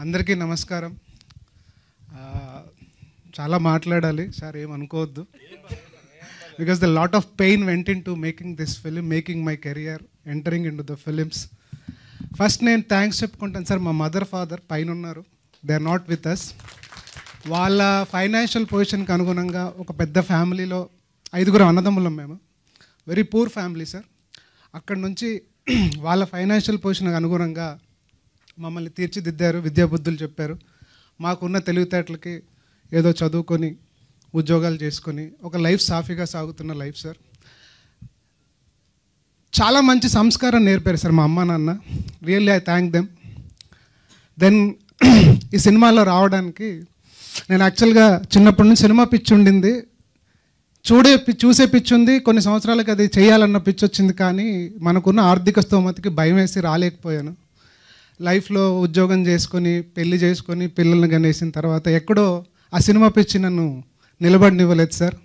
అందరికీ నమస్కారం. చాలా మాట్లాడాలి సార్, ఏమనుకోవద్దు. Because the lot of pain went into making this film, making my career, entering into the films. First నేను thanks చెప్పుకుంటాను sir. మా మదర్ ఫాదర్ పైన ఉన్నారు, they are not with us. వాళ్ళ ఫైనాన్షియల్ పొజిషన్కి అనుగుణంగా ఒక పెద్ద ఫ్యామిలీలో 5 అన్నదమ్ములం మేము. Very poor family sir. అక్కడి నుంచి వాళ్ళ ఫైనాన్షియల్ పొజిషన్కి అనుగుణంగా మమ్మల్ని తీర్చిదిద్దారు, విద్యాబుద్ధులు చెప్పారు. మాకున్న తెలివితేటలకి ఏదో చదువుకొని ఉద్యోగాలు చేసుకొని ఒక లైఫ్ సాఫీగా సాగుతున్న లైఫ్ సార్. చాలా మంచి సంస్కారం నేర్పారు సార్ మా అమ్మ నాన్న. Really I thank them. Then ఈ సినిమాలో రావడానికి నేను యాక్చువల్గా చిన్నప్పటి నుంచి సినిమా పిచ్చి ఉండింది, చూసే పిచ్చి ఉంది. కొన్ని సంవత్సరాలకి అది చేయాలన్న పిచ్చి వచ్చింది, కానీ మనకున్న ఆర్థిక స్తోమతకి భయం వేసి రాలేకపోయాను. లైఫ్లో ఉద్యోగం చేసుకొని పెళ్లి చేసుకొని పిల్లల్ని కనేసిన తర్వాత ఎక్కడో ఆ సినిమా పిచ్చి నన్ను నిలబడినివ్వలేదు సార్.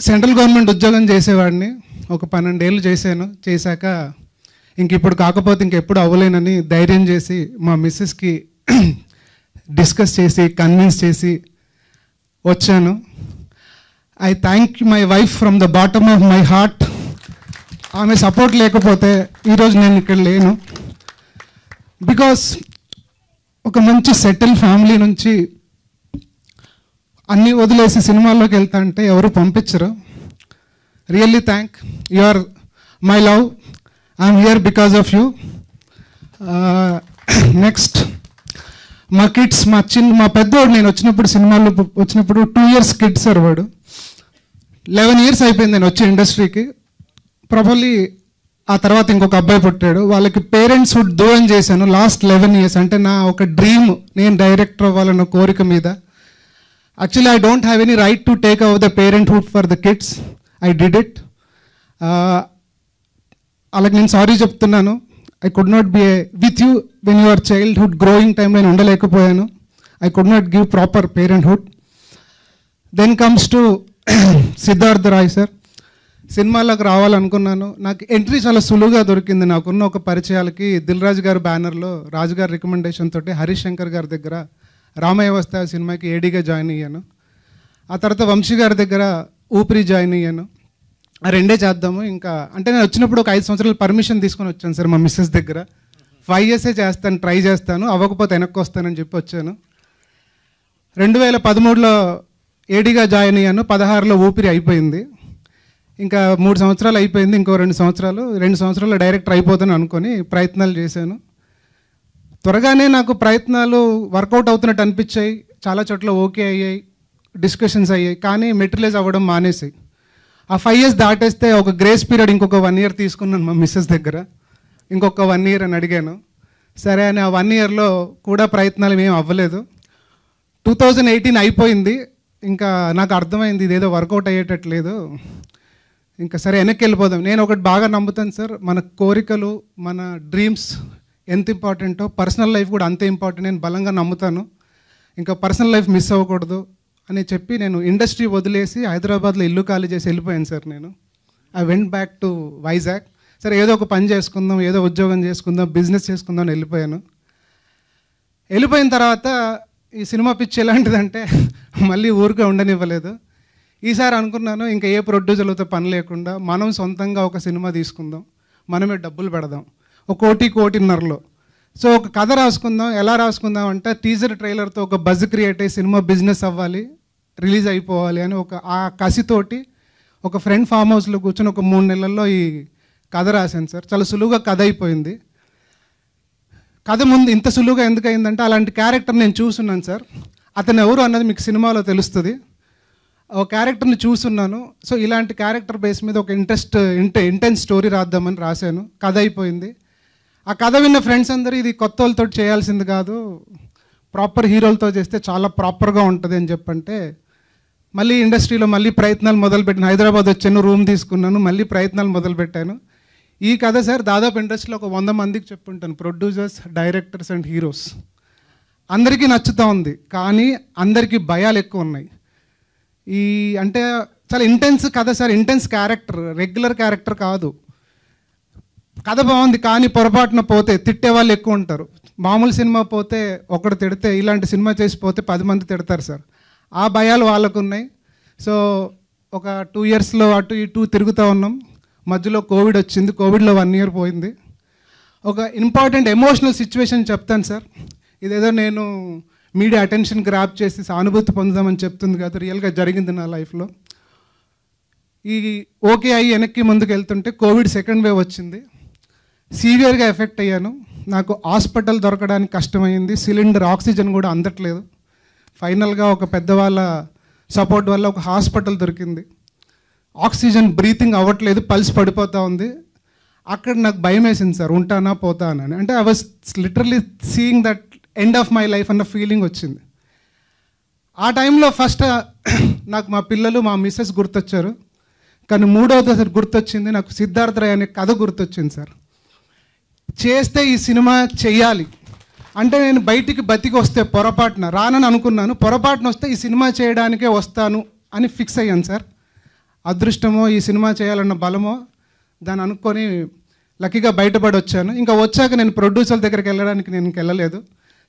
సెంట్రల్ గవర్నమెంట్ ఉద్యోగం చేసేవాడిని, ఒక 12 ఏళ్ళు చేశాను. చేశాక ఇప్పుడు కాకపోతే ఇంకెప్పుడు అవ్వలేనని ధైర్యం చేసి మా మిస్సెస్కి డిస్కస్ చేసి కన్విన్స్ చేసి వచ్చాను. I thank my wife from the bottom of my heart. ఆమె సపోర్ట్ లేకపోతే ఈరోజు నేను ఇక్కడ లేను. బికాస్ ఒక మంచి సెటిల్ ఫ్యామిలీ నుంచి అన్నీ వదిలేసి సినిమాల్లోకి వెళ్తా అంటే ఎవరు పంపించరు. Really thank you are my love. I'm here because of you. Next మా కిడ్స్, మా పెద్దవాడు నేను సినిమాల్లో వచ్చినప్పుడు 2 years కిడ్ సార్. వాడు 11 years అయిపోయింది నేను వచ్చి ఇండస్ట్రీకి. ప్రాబబ్లీ ఆ తర్వాత ఇంకొక అబ్బాయి పుట్టాడు. వాళ్ళకి పేరెంట్స్ హుడ్ దూరం చేశాను లాస్ట్ 11 years. అంటే నా ఒక డ్రీమ్, నేను డైరెక్టర్ అవ్వాలన్న కోరిక మీద. Actually I don't have any right to take over the parenthood for the kids. I did it. అలాగే నేను సారీ చెప్తున్నాను. I could not be with you when your childhood growing time నేను ఉండలేకపోయాను. I could not give proper parenthood. Then comes to Siddharth Roy sir. సినిమాలోకి రావాలనుకున్నాను. నాకు entry చాలా సులువుగా దొరికింది. నాకున్న ఒక పరిచయాలకి దిల్ రాజు గారి బ్యానర్లో రాజుగారి రికమెండేషన్ తోటి హరీష్ శంకర్ గారి దగ్గర రామయ్య వస్తా సినిమాకి ఏడీగా జాయిన్ అయ్యాను. ఆ తర్వాత వంశీ గారి దగ్గర ఊపిరి జాయిన్ అయ్యాను. ఆ 2 చేద్దాము ఇంకా అంటే నేను వచ్చినప్పుడు ఒక 5 సంవత్సరాలు పర్మిషన్ తీసుకొని వచ్చాను సార్ మా మిస్సెస్ దగ్గర. 5 years చేస్తాను, ట్రై చేస్తాను, అవ్వకపోతే వెనక్కి వస్తానని చెప్పి వచ్చాను. 2013లో ఏడీగా జాయిన్ అయ్యాను. 16లో ఊపిరి అయిపోయింది. ఇంకా 3 సంవత్సరాలు అయిపోయింది. ఇంకో 2 సంవత్సరాల్లో డైరెక్టర్ అయిపోతాను అనుకొని ప్రయత్నాలు చేశాను. త్వరగానే నాకు ప్రయత్నాలు వర్కౌట్ అవుతున్నట్టు అనిపించాయి. చాలా చోట్ల ఓకే అయ్యాయి, డిస్కషన్స్ అయ్యాయి, కానీ మెటీరియలైజ్ అవ్వడం మానేసాయి. ఆ 5 years దాటేస్తే ఒక గ్రేస్ పీరియడ్ ఇంకొక 1 year తీసుకున్నాను మా మిస్సెస్ దగ్గర. ఇంకొక 1 year అని అడిగాను. సరే అని ఆ 1 yearలో కూడా ప్రయత్నాలు ఏం అవ్వలేదు. 2018 అయిపోయింది. ఇంకా నాకు అర్థమైంది ఇదేదో వర్కౌట్ అయ్యేటట్లేదు. ఇంకా సరే వెనక్కి వెళ్ళిపోదాం. నేను ఒకటి బాగా నమ్ముతాను సార్, మన కోరికలు మన డ్రీమ్స్ ఎంత ఇంపార్టెంటో పర్సనల్ లైఫ్ కూడా అంతే ఇంపార్టెంట్. నేను బలంగా నమ్ముతాను. ఇంకా పర్సనల్ లైఫ్ మిస్ అవ్వకూడదు అని చెప్పి నేను ఇండస్ట్రీ వదిలేసి హైదరాబాద్లో ఇల్లు ఖాళీ చేసి వెళ్ళిపోయాను సార్. నేను I went back to Vizag. సరే ఏదో ఒక పని చేసుకుందాం, ఏదో ఉద్యోగం చేసుకుందాం, బిజినెస్ చేసుకుందాం అని వెళ్ళిపోయాను. వెళ్ళిపోయిన తర్వాత ఈ సినిమా పిచ్చి ఎలాంటిదంటే మళ్ళీ ఊరికే ఉండనివ్వలేదు. ఈసారి అనుకున్నాను ఇంకా ఏ ప్రొడ్యూసర్లతో పని లేకుండా మనం సొంతంగా ఒక సినిమా తీసుకుందాం, మనమే డబ్బులు పెడదాం. 1 కోటి, 1.5 కోటిలో. సో ఒక కథ రాసుకుందాం. ఎలా రాసుకుందాం అంటే టీజర్ ట్రైలర్తో ఒక బజ్ క్రియేట్ అయ్యి సినిమా బిజినెస్ అవ్వాలి, రిలీజ్ అయిపోవాలి అని ఆ కసితోటి ఒక ఫ్రెండ్ ఫామ్ హౌస్లో కూర్చొని ఒక 3 నెలల్లో ఈ కథ రాశాను సార్. చాలా సులువుగా కథ అయిపోయింది. కథ ముందు ఇంత సులువుగా ఎందుకు అయిందంటే అలాంటి క్యారెక్టర్ నేను చూస్తున్నాను సార్. అతను ఎవరు అన్నది మీకు సినిమాలో తెలుస్తుంది. ఒక క్యారెక్టర్ని చూస్తున్నాను. సో ఇలాంటి క్యారెక్టర్ బేస్ మీద ఒక ఇంటెన్స్ స్టోరీ రాద్దామని రాశాను. కథ అయిపోయింది. ఆ కథ విన్న ఫ్రెండ్స్ అందరూ ఇది కొత్త వాళ్ళతో చేయాల్సింది కాదు, ప్రాపర్ హీరోలతో చేస్తే చాలా ప్రాపర్గా ఉంటుంది అని చెప్పంటే మళ్ళీ ఇండస్ట్రీలో మళ్ళీ ప్రయత్నాలు మొదలుపెట్టాను. హైదరాబాద్ వచ్చాను, రూమ్ తీసుకున్నాను, మళ్ళీ ప్రయత్నాలు మొదలుపెట్టాను. ఈ కథ సార్ దాదాపు ఇండస్ట్రీలో ఒక 100 మందికి చెప్పుంటాను, ప్రొడ్యూసర్స్, డైరెక్టర్స్ అండ్ హీరోస్. అందరికీ నచ్చుతూ ఉంది, కానీ అందరికీ భయాలు ఎక్కువ ఉన్నాయి. ఈ అంటే చాలా ఇంటెన్స్ కథ sir, intense character, regular character కాదు. కథ బాగుంది కానీ పొరపాటున పోతే తిట్టే వాళ్ళు ఎక్కువ ఉంటారు. మామూలు సినిమా పోతే ఒకడు తిడితే, ఇలాంటి సినిమా చేసి పోతే 10 మంది తిడతారు సార్. ఆ భయాలు వాళ్ళకు ఉన్నాయి. సో ఒక 2 ఇయర్స్లో అటు ఇటు తిరుగుతూ ఉన్నాం. మధ్యలో కోవిడ్ వచ్చింది. కోవిడ్లో 1 ఇయర్ పోయింది. ఒక ఇంపార్టెంట్ ఎమోషనల్ సిచ్యువేషన్ చెప్తాను సార్. ఇదేదో నేను మీడియా అటెన్షన్ గ్రాప్ చేసి సానుభూతి పొందుదామని చెప్తుంది కాదు, రియల్గా జరిగింది నా లైఫ్లో. ఈ ఓకే అయ్యి వెనక్కి ముందుకు వెళ్తుంటే కోవిడ్ సెకండ్ వేవ్ వచ్చింది. సీవియర్గా ఎఫెక్ట్ అయ్యాను. నాకు హాస్పిటల్ దొరకడానికి కష్టమైంది. సిలిండర్ ఆక్సిజన్ కూడా అందట్లేదు. ఫైనల్గా ఒక పెద్దవాళ్ళ సపోర్ట్ వల్ల ఒక హాస్పిటల్ దొరికింది. ఆక్సిజన్ బ్రీతింగ్ అవ్వట్లేదు, పల్స్ పడిపోతూ ఉంది. అక్కడ నాకు భయం వేసింది సార్, ఉంటానా పోతానా అని. అంటే I was literally seeing that end of my life అన్న ఫీలింగ్ వచ్చింది. ఆ టైంలో ఫస్ట్ నాకు మా పిల్లలు, మా మిస్సెస్ గుర్తొచ్చారు. కానీ మూడవది సార్ గుర్తొచ్చింది నాకు సిద్ధార్థ రాయ్ అనే కథ గుర్తొచ్చింది సార్. చేస్తే ఈ సినిమా చెయ్యాలి అంటే నేను బయటికి బతికి వస్తే పొరపాటున రానని అనుకున్నాను. పొరపాటున వస్తే ఈ సినిమా చేయడానికే వస్తాను అని ఫిక్స్ అయ్యాను సార్. అదృష్టమో ఈ సినిమా చేయాలన్న బలమో దాన్ని అనుకొని లక్కీగా బయటపడి వచ్చాను. ఇంకా వచ్చాక నేను ప్రొడ్యూసర్ దగ్గరికి వెళ్ళడానికి నేను వెళ్ళలేదు.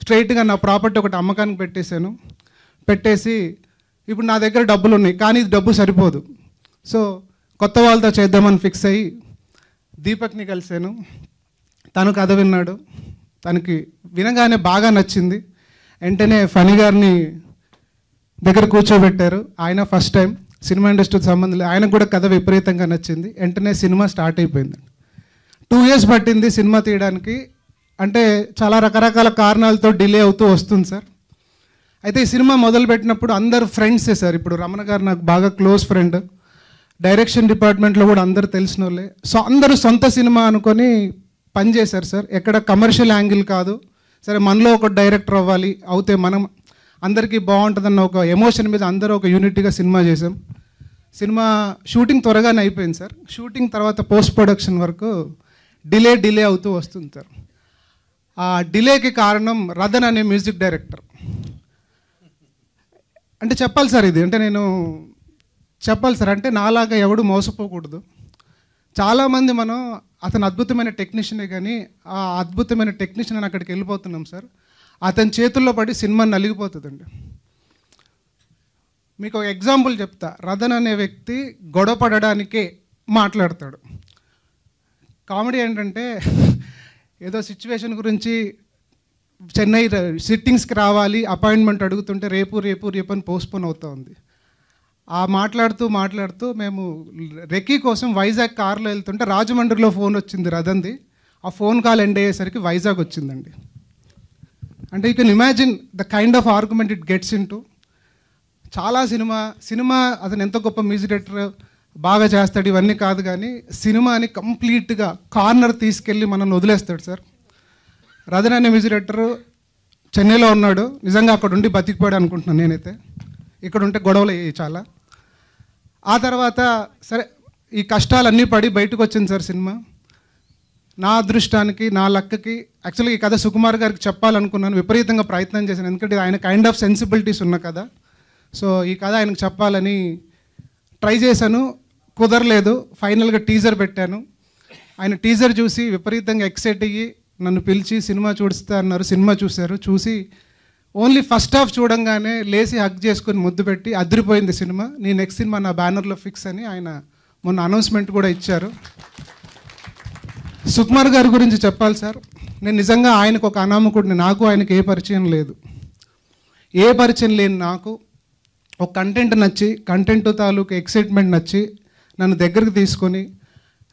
స్ట్రైట్గా నా ప్రాపర్టీ ఒకటి అమ్మకానికి పెట్టేశాను. పెట్టేసి ఇప్పుడు నా దగ్గర డబ్బులు ఉన్నాయి కానీ ఇది డబ్బు సరిపోదు. సో కొత్త వాళ్ళతో చేద్దామని ఫిక్స్ అయ్యి దీపక్ని కలిశాను. తను కథ విన్నాడు. తనకి వినగానే బాగా నచ్చింది. వెంటనే ఫణి గారిని దగ్గర కూర్చోబెట్టారు. ఆయన ఫస్ట్ టైం సినిమా ఇండస్ట్రీకి సంబంధం లేదు, ఆయనకు కూడా కథ విపరీతంగా నచ్చింది. వెంటనే సినిమా స్టార్ట్ అయిపోయింది. 2 ఇయర్స్ పట్టింది సినిమా తీయడానికి. అంటే చాలా రకరకాల కారణాలతో డిలే అవుతూ వస్తుంది సార్. అయితే ఈ సినిమా మొదలుపెట్టినప్పుడు అందరు ఫ్రెండ్సే సార్. ఇప్పుడు రమణ గారు నాకు బాగా క్లోజ్ ఫ్రెండ్. డైరెక్షన్ డిపార్ట్మెంట్లో కూడా అందరు తెలిసిన వాళ్ళే. సో అందరూ సొంత సినిమా అనుకొని పనిచేశారు సార్. ఎక్కడ కమర్షియల్ యాంగిల్ కాదు. సరే మనలో ఒక డైరెక్టర్ అవ్వాలి, అవుతే మనం అందరికీ బాగుంటుందన్న ఒక ఎమోషన్ మీద అందరూ ఒక యూనిట్గా సినిమా చేసాం. సినిమా షూటింగ్ త్వరగానే అయిపోయింది సార్. షూటింగ్ తర్వాత పోస్ట్ ప్రొడక్షన్ వరకు డిలే అవుతూ వస్తుంది సార్. ఆ డిలేకి కారణం రదన్ అనే మ్యూజిక్ డైరెక్టర్. అంటే చెప్పాలి సార్ ఇది, అంటే నేను చెప్పాలి సార్, అంటే నాలాగా ఎవడు మోసపోకూడదు. చాలామంది మనం అతను అద్భుతమైన టెక్నీషియనే కానీ ఆ అద్భుతమైన టెక్నీషియన్ అని అక్కడికి వెళ్ళిపోతున్నాం సార్. అతని చేతుల్లో పడి సినిమా నలిగిపోతుందండి. మీకు ఒక ఎగ్జాంపుల్ చెప్తా. రదన్ అనే వ్యక్తి గొడవ పడడానికే మాట్లాడతాడు. కామెడీ ఏంటంటే ఏదో సిచ్యువేషన్ గురించి చెన్నై సిట్టింగ్స్కి రావాలి, అపాయింట్మెంట్ అడుగుతుంటే రేపు అని పోస్ట్పోన్ అవుతూ ఉంది. ఆ మాట్లాడుతూ మేము రెక్కీ కోసం వైజాగ్ కార్లో వెళ్తుంటే రాజమండ్రిలో ఫోన్ వచ్చింది రదంది. ఆ ఫోన్ కాల్ ఎండ్ అయ్యేసరికి వైజాగ్ వచ్చిందండి. అంటే you can imagine the kind of argument it gets in to. చాలా సినిమా అతను ఎంత గొప్ప మ్యూజిక్ డైరెక్టర్, బాగా చేస్తాడు, ఇవన్నీ కాదు కానీ సినిమాని కంప్లీట్గా కార్నర్ తీసుకెళ్ళి మనల్ని వదిలేస్తాడు సార్. రదన్ అనే మ్యూజిక్ డైరెక్టర్ చెన్నైలో ఉన్నాడు. నిజంగా అక్కడ ఉండి బతికిపోయాడు అనుకుంటున్నాను నేనైతే. ఇక్కడ ఉంటే గొడవలు అయ్యాయి చాలా. ఆ తర్వాత సరే ఈ కష్టాలన్నీ పడి బయటకు వచ్చింది సార్ సినిమా. నా అదృష్టానికి, నా లక్కకి యాక్చువల్గా ఈ కథ సుకుమార్ గారికి చెప్పాలనుకున్నాను. విపరీతంగా ప్రయత్నం చేశాను, ఎందుకంటే ఆయన కైండ్ ఆఫ్ సెన్సిబిలిటీస్ ఉన్న కథ. సో ఈ కథ ఆయనకు చెప్పాలని ట్రై చేశాను, కుదరలేదు. ఫైనల్గా టీజర్ పెట్టాను. ఆయన టీజర్ చూసి విపరీతంగా ఎక్సైట్ అయ్యి నన్ను పిలిచి సినిమా చూస్తా అన్నారు. సినిమా చూశారు. చూసి ఓన్లీ ఫస్ట్ హాఫ్ చూడంగానే లేచి హగ్ చేసుకొని ముద్దు పెట్టి అదిరిపోయింది సినిమా, నీ నెక్స్ట్ సినిమా నా బ్యానర్లో ఫిక్స్ అని ఆయన మొన్న అనౌన్స్మెంట్ కూడా ఇచ్చారు. సుకుమార్ గారి గురించి చెప్పాలి సార్. నేను నిజంగా ఆయనకు ఒక అనామకుడిని. నాకు ఆయనకు ఏ పరిచయం లేదు. ఏ పరిచయం లేని నాకు ఒక కంటెంట్ నచ్చి, కంటెంట్ తాలూకు ఎక్సైట్మెంట్ నచ్చి నన్ను దగ్గరికి తీసుకొని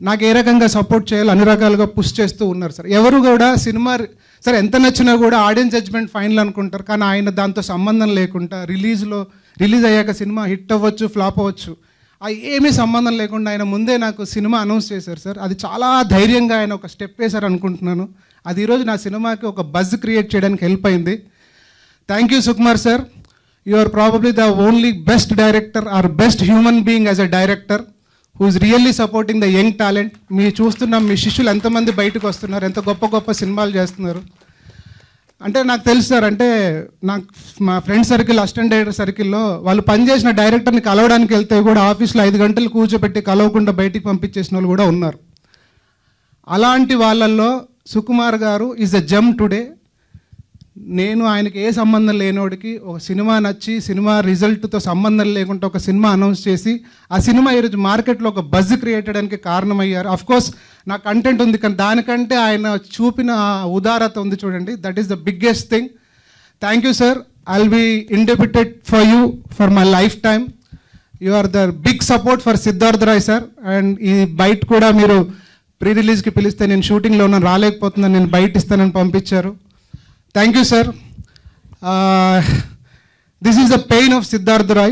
నాకు ఏ రకంగా సపోర్ట్ చేయాలో అన్ని రకాలుగా పుష్ చేస్తూ ఉన్నారు సార్. ఎవరు కూడా సినిమా సరే ఎంత నచ్చినా కూడా ఆడియన్స్ జడ్జ్మెంట్ ఫైనల్ అనుకుంటారు. కానీ ఆయన దాంతో సంబంధం లేకుండా రిలీజ్ అయ్యాక సినిమా హిట్ అవ్వచ్చు, ఫ్లాప్ అవ్వచ్చు, ఏమీ సంబంధం లేకుండా ఆయన ముందే నాకు సినిమా అనౌన్స్ చేశారు సార్. అది చాలా ధైర్యంగా ఆయన ఒక స్టెప్ వేశారు అనుకుంటున్నాను. అది ఈరోజు నా సినిమాకి ఒక బజ్ క్రియేట్ చేయడానికి హెల్ప్ అయింది. Thank you Sukumar sir. You are probably the only best director or best human being as a director who is really supporting the young talent. మీ చూస్తున్న మీ శిష్యులు ఎంతమంది బయటకు వస్తున్నారు, ఎంత గొప్ప సినిమాలు చేస్తున్నారు. అంటే నాకు తెలుసు సార్, అంటే నాకు మా ఫ్రెండ్ సర్కిల్, అసిస్టెంట్ డైరెక్టర్ సర్కిల్లో వాళ్ళు పనిచేసిన డైరెక్టర్ని కలవడానికి వెళ్తే కూడా ఆఫీస్లో 5 గంటలు కూర్చోబెట్టి కలవకుండా బయటికి పంపించేసిన వాళ్ళు కూడా ఉన్నారు. అలాంటి వాళ్ళల్లో సుకుమార్ గారు ఈజ్ అ జమ్ టుడే. నేను ఆయనకి ఏ సంబంధం లేనోడికి ఒక సినిమా నచ్చి సినిమా రిజల్ట్తో సంబంధం లేకుండా ఒక సినిమా అనౌన్స్ చేసి ఆ సినిమా ఈరోజు మార్కెట్లో ఒక బజ్ క్రియేట్ చేయడానికి కారణమయ్యారు. అఫ్కోర్స్ నా కంటెంట్ ఉంది, కానీ దానికంటే ఆయన చూపిన ఉదారత ఉంది చూడండి, that is the biggest thing. Thank you sir. I'll be indebted for you for my life time. You are the big support for Siddharth Roy sir. And ఈ బయట కూడా మీరు ప్రీ రిలీజ్కి పిలిస్తే నేను షూటింగ్లో ఉన్నాను, రాలేకపోతున్నాను, నేను బయట ఇస్తానని పంపించారు. Thank you, sir. This is the pain of Siddharth Roy.